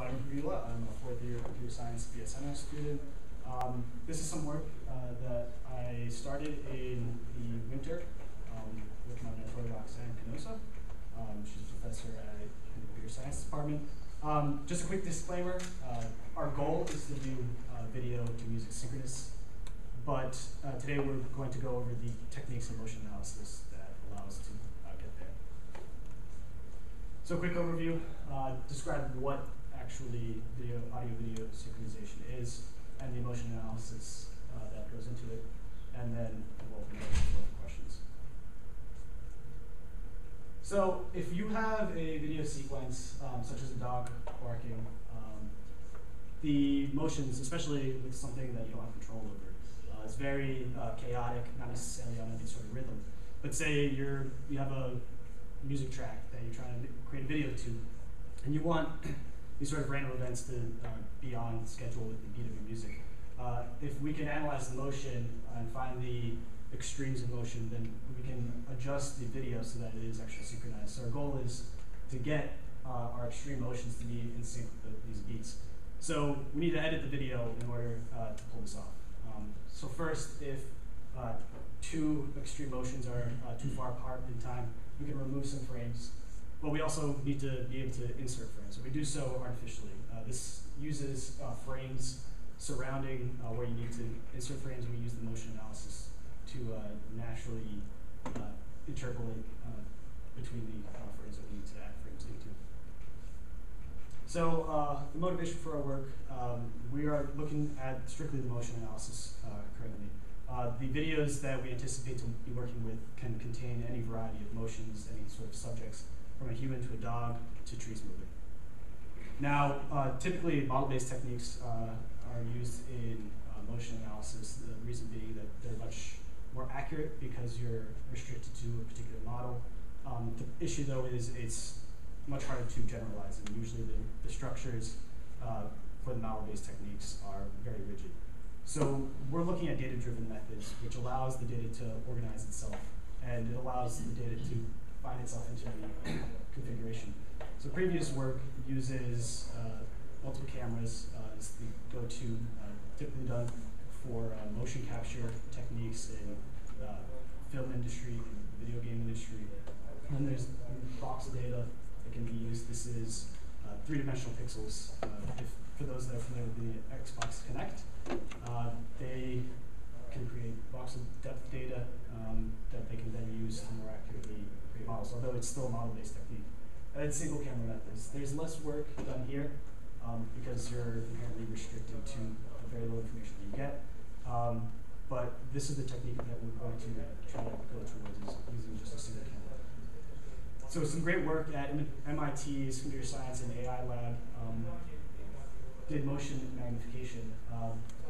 I'm Pribula. I'm a fourth year computer science BSNS student. This is some work that I started in the winter with my mentor Roxanne Canosa. She's a professor at the computer science department. Just a quick disclaimer, our goal is to do video to music synchronous, but today we're going to go over the techniques of motion analysis that allow us to get there. So a quick overview, describe what actually audio-video synchronization is, and the motion analysis that goes into it, and then we'll open it up for questions. So if you have a video sequence, such as a dog barking, the motions, especially with something that you don't have control over, is very chaotic, not necessarily on any sort of rhythm. But say you have a music track that you're trying to create a video to, and you want these sort of random events to be on schedule with the beat of your music. If we can analyze the motion and find the extremes of motion, then we can adjust the video so that it is actually synchronized. So our goal is to get our extreme motions to be in sync with these beats. So we need to edit the video in order to pull this off. So first, if two extreme motions are too far apart in time, we can remove some frames. But we also need to be able to insert frames. So we do so artificially. This uses frames surrounding where you need to insert frames. We use the motion analysis to naturally interpolate between the frames that we need to add frames into. So the motivation for our work, we are looking at strictly the motion analysis currently. The videos that we anticipate to be working with can contain any variety of motions, any sort of subjects, from a human to a dog to trees moving. Now, typically model-based techniques are used in motion analysis, the reason being that they're much more accurate because you're restricted to a particular model. The issue though is it's much harder to generalize, and usually the structures for the model-based techniques are very rigid. So we're looking at data-driven methods, which allows the data to organize itself, and it allows the data to find itself into the configuration. So previous work uses multiple cameras as the go-to, typically done for motion capture techniques in film industry, video game industry. And there's a box of data that can be used. This is three-dimensional pixels. For those that are familiar with the Xbox Kinect, they can create box of depth data that they can then use to more accurately create models, although it's still a model-based technique. And then single camera methods. There's less work done here because you're inherently restricted to the very little information that you get. But this is the technique that we're going to try to go towards, is using just a single camera. So some great work at MIT's Computer Science and AI Lab did motion magnification.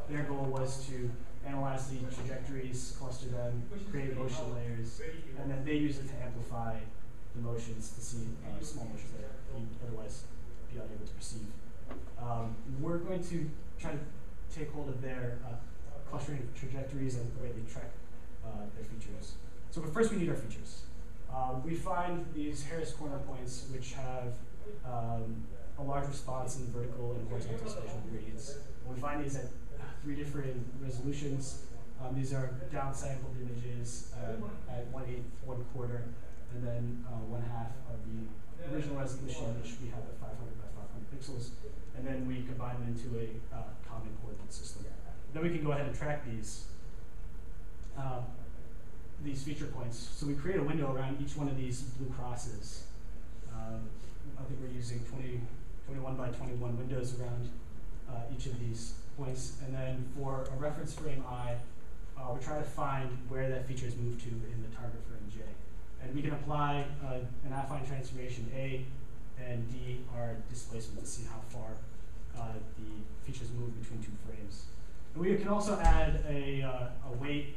Their goal was to analyze the trajectories, cluster them, create motion layers, and then they use it to amplify the motions to see small motions that you'd otherwise be unable to perceive. We're going to try to take hold of their clustering trajectories and the way they track their features. So but first we need our features. We find these Harris corner points which have a large response in the vertical and horizontal spatial gradients. We find these at three different resolutions. These are downsampled images at 1/8, 1/4, and then 1/2 of the original resolution, which we have at 500 by 500 pixels. And then we combine them into a common coordinate system. Then we can go ahead and track these feature points. So we create a window around each one of these blue crosses. I think we're using 21 by 21 windows around each of these points. And then for a reference frame I, we're trying to find where that feature is moved to in the target frame J. And we can apply an affine transformation A and D are displacement to see how far the features move between two frames. And we can also add a weight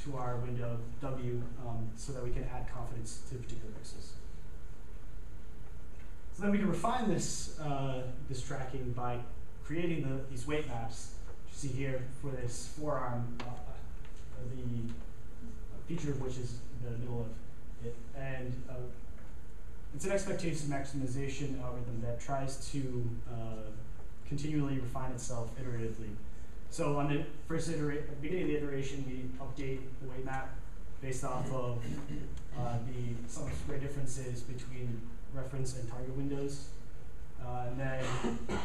to our window, W, so that we can add confidence to particular pixels. So then we can refine this, this tracking by creating these weight maps, which you see here for this forearm, the feature of which is the middle of it. And it's an expectation maximization algorithm that tries to continually refine itself iteratively. So on the beginning of the iteration, we update the weight map based off of the sum of square differences between reference and target windows. And then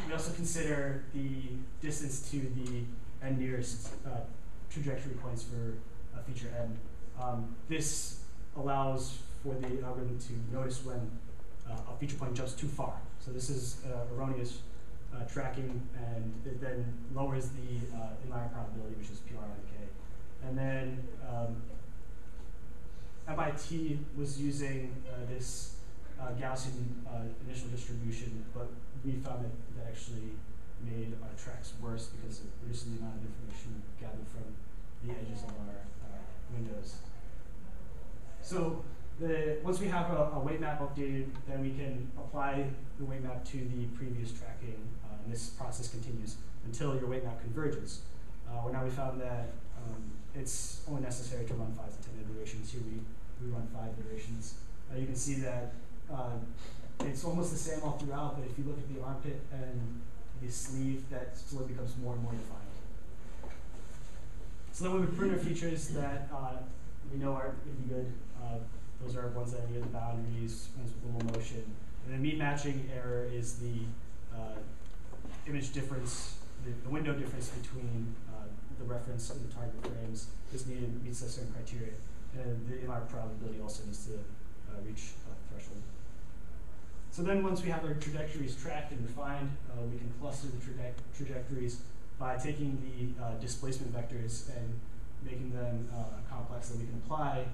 we also consider the distance to the n nearest trajectory points for feature n. This allows for the algorithm to notice when a feature point jumps too far. So this is erroneous tracking, and it then lowers the inlier probability, which is PR on k. And then MIT was using this Gaussian initial distribution, but we found that actually made our tracks worse because it reduces the amount of information gathered from the edges of our windows. So once we have a weight map updated, then we can apply the weight map to the previous tracking, and this process continues until your weight map converges. Well, now we found that it's only necessary to run 5 to 10 iterations. Here we run 5 iterations. You can see that it's almost the same all throughout, but if you look at the armpit and the sleeve, that slowly becomes more and more defined. So then when we print our features that we know aren't going to be good, those are ones that are near the boundaries, ones with little motion. And the mean matching error is the image difference, the window difference between the reference and the target frames is needed, meets a certain criteria. And the inlier probability also needs to reach a threshold. So then once we have our trajectories tracked and refined, we can cluster the trajectories by taking the displacement vectors and making them complex so we can apply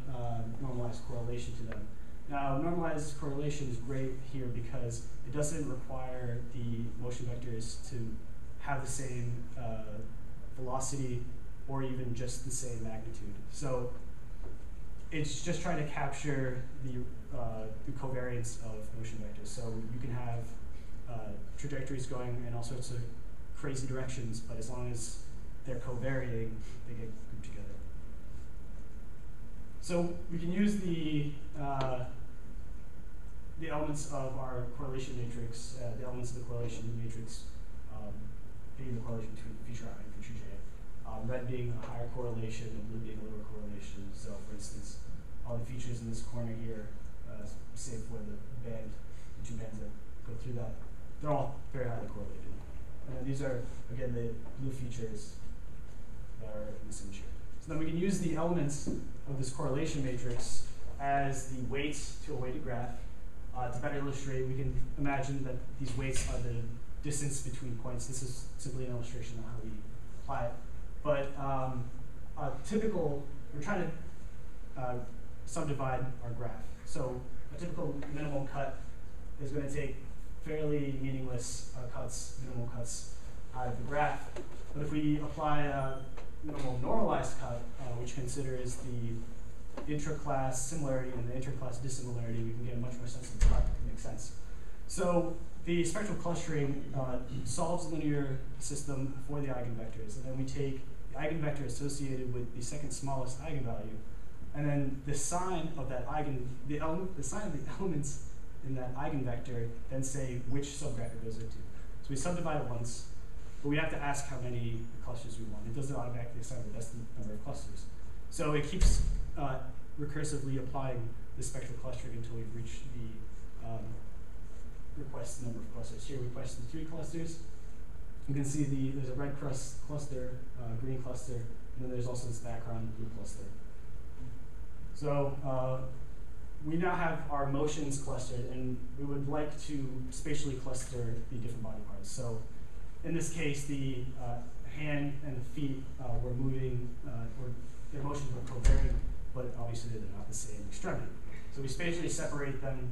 normalized correlation to them. Now, normalized correlation is great here because it doesn't require the motion vectors to have the same velocity or even just the same magnitude. So it's just trying to capture the covariance of motion vectors. So you can have trajectories going in all sorts of crazy directions, but as long as they're covariating, they get grouped together. So we can use the elements of our correlation matrix, the elements of the correlation matrix being the correlation between feature I and feature j. Red being a higher correlation and blue being a lower correlation. So for instance, all the features in this corner here, save for the two bands that go through that, they're all very highly correlated. And these are, again, the blue features that are in this image here. So then we can use the elements of this correlation matrix as the weights to a weighted graph. To better illustrate, we can imagine that these weights are the distance between points. This is simply an illustration of how we apply it. But we're trying to subdivide our graph. So a typical minimal cut is going to take fairly meaningless minimal cuts out of the graph. But if we apply a minimal normalized cut, which considers the intra-class similarity and the inter-class dissimilarity, we can get a much more sensitive cut that makes sense. So the spectral clustering solves a linear system for the eigenvectors, and then we take the eigenvector associated with the second smallest eigenvalue, and then the sign of that the sign of the elements in that eigenvector, then say which subgraph it goes into. So we subdivide it once, but we have to ask how many clusters we want. It doesn't automatically assign the best number of clusters. So it keeps recursively applying the spectral clustering until we've reached the request number of clusters. Here we requested 3 clusters. You can see there's a red cluster, green cluster, and then there's also this background blue cluster. So we now have our motions clustered, and we would like to spatially cluster the different body parts. So in this case, the hand and the feet were moving, or their motions were covariant, but obviously they're not the same extremity. So we spatially separate them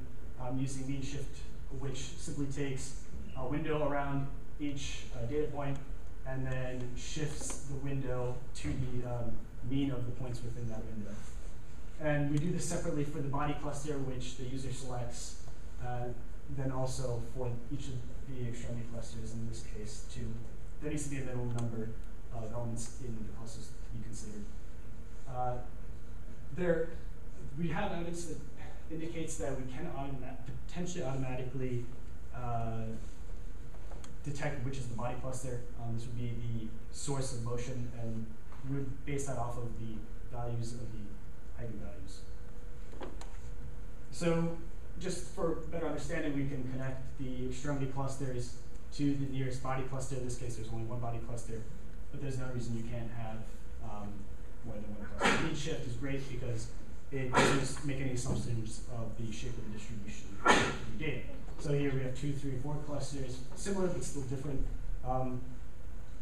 using mean shift, which simply takes a window around each data point and then shifts the window to the mean of the points within that window. And we do this separately for the body cluster, which the user selects, then also for each of the extremity clusters in this case, too. There needs to be a minimum number of elements in the clusters to be considered. We have evidence that indicates that we can potentially automatically detect which is the body cluster. This would be the source of motion, and we would base that off of the values of the eigenvalues. So just for better understanding, we can connect the extremity clusters to the nearest body cluster. In this case, there's only one body cluster, but there's no reason you can't have more than one cluster. Mean shift is great because it doesn't make any assumptions of the shape of the distribution of the data. So here we have 2, 3, 4 clusters, similar but still different.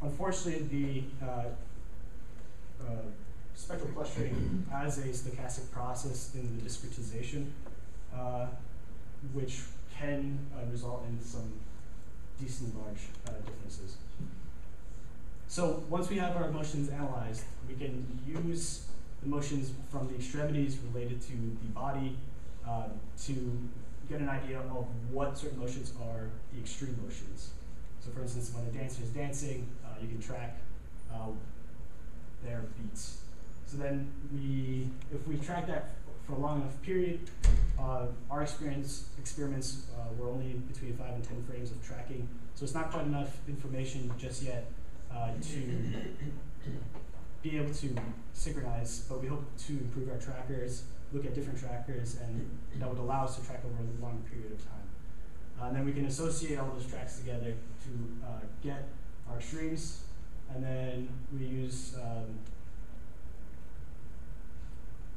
Unfortunately, the spectral clustering has a stochastic process in the discretization, which can result in some decently large differences. So once we have our motions analyzed, we can use the motions from the extremities related to the body to get an idea of what certain motions are the extreme motions. So for instance, when a dancer is dancing, you can track their beats. So then if we track that for a long enough period, our experiments were only between 5 and 10 frames of tracking. So it's not quite enough information just yet to be able to synchronize, but we hope to improve our trackers, look at different trackers, and that would allow us to track over a long period of time. And then we can associate all those tracks together to get our extremes, and then we use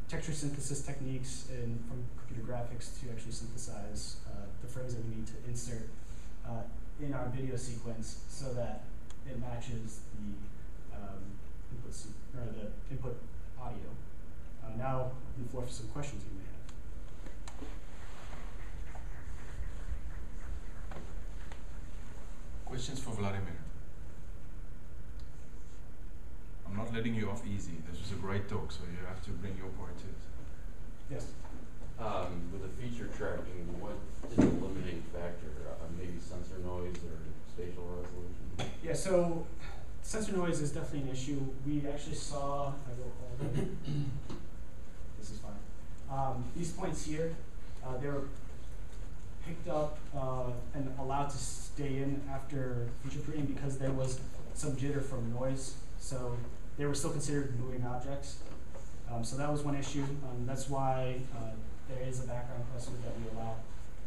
texture synthesis techniques from computer graphics to actually synthesize the frames that we need to insert in our video sequence so that it matches the input audio. Now, open the floor for some questions you may have. Questions for Vladimir? I'm not letting you off easy. This was a great talk, so you have to bring your part to it. Yes? With the feature tracking, what is the limiting factor? Maybe sensor noise or spatial resolution? Yeah, so sensor noise is definitely an issue. We actually saw, if I go all the way, this is fine. These points here, they were picked up and allowed to stay in after feature pruning because there was some jitter from noise. So they were still considered moving objects. So that was one issue. That's why there is a background cluster that we allow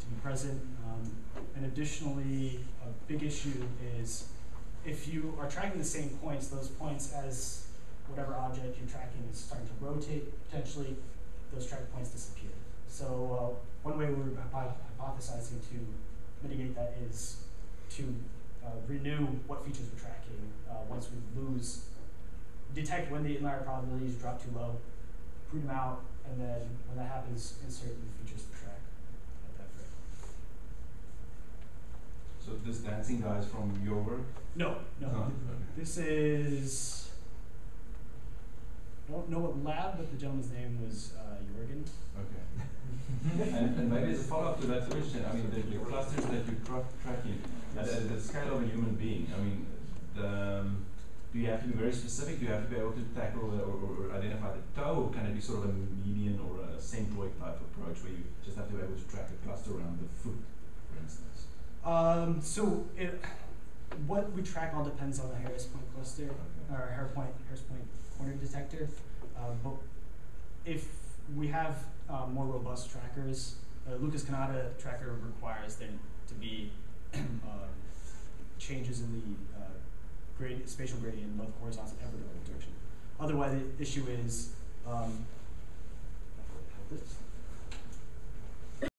to be present. And additionally, a big issue is if you are tracking the same points, those points as whatever object you're tracking is starting to rotate, potentially those track points disappear. So one way we're hypothesizing to mitigate that is to renew what features we're tracking once we detect when the inlier probabilities drop too low, prune them out, and then when that happens, insert new features to track at that frame. So this dancing guy is from your work? No. Okay. This is, I don't know what lab, but the gentleman's name was Jorgen. Okay. and maybe as a follow-up to that question, I mean, the clusters that you're tracking, at the scale of a human being, I mean, do you have to be very specific? Do you have to be able to tackle or identify the toe, or can it be sort of a median or a centroid type approach where you just have to be able to track a cluster around the foot, for instance? What we track all depends on the Harris point cluster, or Harris point corner detector. But if we have more robust trackers, Lucas Canada tracker requires there to be changes in the spatial gradient in both horizontal and vertical direction. Otherwise, the issue is